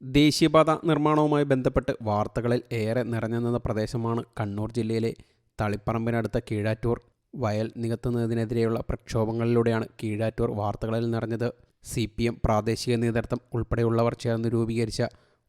ദേശീയപാത നിർമ്മാണവുമായി ബന്ധപ്പെട്ട് വാർത്തകളിൽ ഏറെ നിറഞ്ഞുനിന്ന പ്രദേശമാണ് കണ്ണൂർ ജില്ലയിലെ തളിപ്പറമ്പിനടുത്ത കീഴാറ്റൂർ. വയൽ നികത്തുന്നതിനെതിരെയുള്ള പ്രക്ഷോഭങ്ങളിലൂടെയാണ് കീഴാറ്റൂർ വാർത്തകളിൽ നിറഞ്ഞത്. CPM പ്രാദേശിക നേതൃത്വം ഉൾപ്പെടെയുള്ളവർ ചേർന്ന് രൂപീകരിച്ച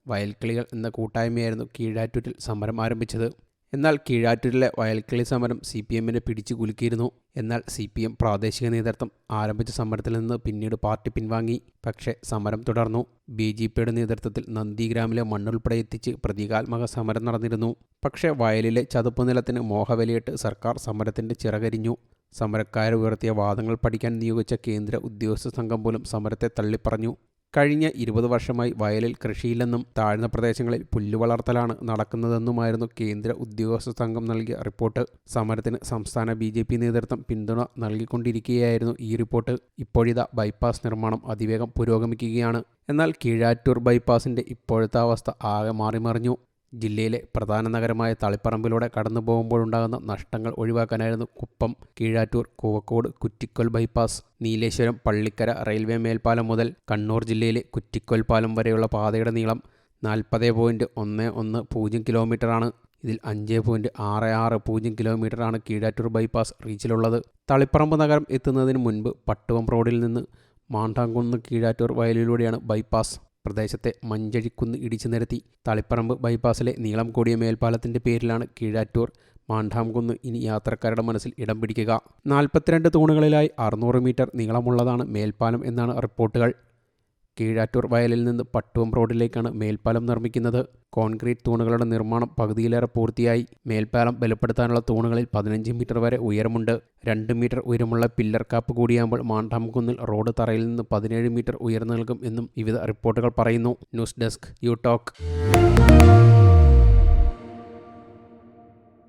വയൽക്കിളികൾ എന്ന കൂട്ടായ്മയായിരുന്നു കീഴാറ്റൂരിൽ സമരം ആരംഭിച്ചത്. എന്നാൽ കീഴാറ്റൂരിലെ വയൽക്കിളി സമരം CPMനെ പിടിച്ചു കുലുക്കിയിരുന്നു. എന്നാൽ CPM പ്രാദേശിക നേതൃത്വം ആരംഭിച്ച സമരത്തിൽ നിന്ന് പിന്നീട് പാർട്ടി പിൻവാങ്ങി. പക്ഷേ സമരം തുടർന്നു. BJPയുടെ നേതൃത്വത്തിൽ നന്ദിഗ്രാമിലെ മണ്ണുൾപ്പെടെ എത്തിച്ച് പ്രതീകാത്മക സമരം നടന്നിരുന്നു. പക്ഷേ വയലിലെ ചതുപ്പ് നിലത്തിന് മോഹവിലയിട്ട് സർക്കാർ സമരത്തിൻ്റെ ചിറകരിഞ്ഞു. സമരക്കാർ ഉയർത്തിയ വാദങ്ങൾ പഠിക്കാൻ നിയോഗിച്ച കേന്ദ്ര ഉദ്യോഗസ്ഥ സംഘം പോലും സമരത്തെ തള്ളിപ്പറഞ്ഞു. കഴിഞ്ഞ 20 വർഷമായി വയലിൽ കൃഷിയില്ലെന്നും താഴ്ന്ന പ്രദേശങ്ങളിൽ പുല്ലുവളർത്തലാണ് നടക്കുന്നതെന്നുമായിരുന്നു കേന്ദ്ര ഉദ്യോഗസ്ഥ സംഘം നൽകിയ റിപ്പോർട്ട്. സമരത്തിന് സംസ്ഥാന BJP നേതൃത്വം പിന്തുണ നൽകിക്കൊണ്ടിരിക്കുകയായിരുന്നു ഈ റിപ്പോർട്ട്. ഇപ്പോഴിതാ ബൈപ്പാസ് നിർമ്മാണം അതിവേഗം പുരോഗമിക്കുകയാണ്. എന്നാൽ കീഴാറ്റൂർ ബൈപ്പാസിൻ്റെ ഇപ്പോഴത്തെ അവസ്ഥ ആകെ മാറിമറിഞ്ഞു. ജില്ലയിലെ പ്രധാന നഗരമായ തളിപ്പറമ്പിലൂടെ കടന്നു പോകുമ്പോഴുണ്ടാകുന്ന നഷ്ടങ്ങൾ ഒഴിവാക്കാനായിരുന്നു കുപ്പം, കീഴാറ്റൂർ, കൂവക്കോട്, കുറ്റിക്കോൽ ബൈപ്പാസ്. നീലേശ്വരം പള്ളിക്കര റെയിൽവേ മേൽപ്പാലം മുതൽ കണ്ണൂർ ജില്ലയിലെ കുറ്റിക്കോൽ പാലം വരെയുള്ള പാതയുടെ നീളം 40.110 കിലോമീറ്ററാണ്. ഇതിൽ 5.660 കിലോമീറ്ററാണ് കീഴാറ്റൂർ ബൈപ്പാസ് റീച്ചിലുള്ളത്. തളിപ്പറമ്പ് നഗരം എത്തുന്നതിന് മുൻപ് പട്ടുവം റോഡിൽ നിന്ന് മാണ്ടാംകുന്ന് കീഴാറ്റൂർ വയലിലൂടെയാണ് ബൈപ്പാസ്. പ്രദേശത്തെ മഞ്ചഴിക്കുന്ന് ഇടിച്ചു നിരത്തി. തളിപ്പറമ്പ് ബൈപ്പാസിലെ നീളം കൂടിയ മേൽപ്പാലത്തിൻ്റെ പേരിലാണ് കീഴാറ്റൂർ മാണ്ടാംകുന്ന് ഇനി യാത്രക്കാരുടെ മനസ്സിൽ ഇടം പിടിക്കുക. 42 തൂണുകളിലായി 600 മീറ്റർ നീളമുള്ളതാണ് മേൽപ്പാലം എന്നാണ് റിപ്പോർട്ടുകൾ. കീഴാറ്റൂർ വയലിൽ നിന്ന് പട്ടുവം റോഡിലേക്കാണ് മേൽപ്പാലം നിർമ്മിക്കുന്നത്. കോൺക്രീറ്റ് തൂണുകളുടെ നിർമ്മാണം പകുതിയിലേറെ പൂർത്തിയായി. മേൽപ്പാലം ബലപ്പെടുത്താനുള്ള തൂണുകളിൽ 15 മീറ്റർ വരെ ഉയരമുണ്ട്. 2 മീറ്റർ ഉയരമുള്ള പില്ലർ കാപ്പ് കൂടിയാകുമ്പോൾ മാണ്ടാംകുന്നിൽ റോഡ് തറയിൽ നിന്ന് 17 മീറ്റർ ഉയർന്നു നിൽക്കും എന്നും വിവിധ റിപ്പോർട്ടുകൾ പറയുന്നു. News desk you talk.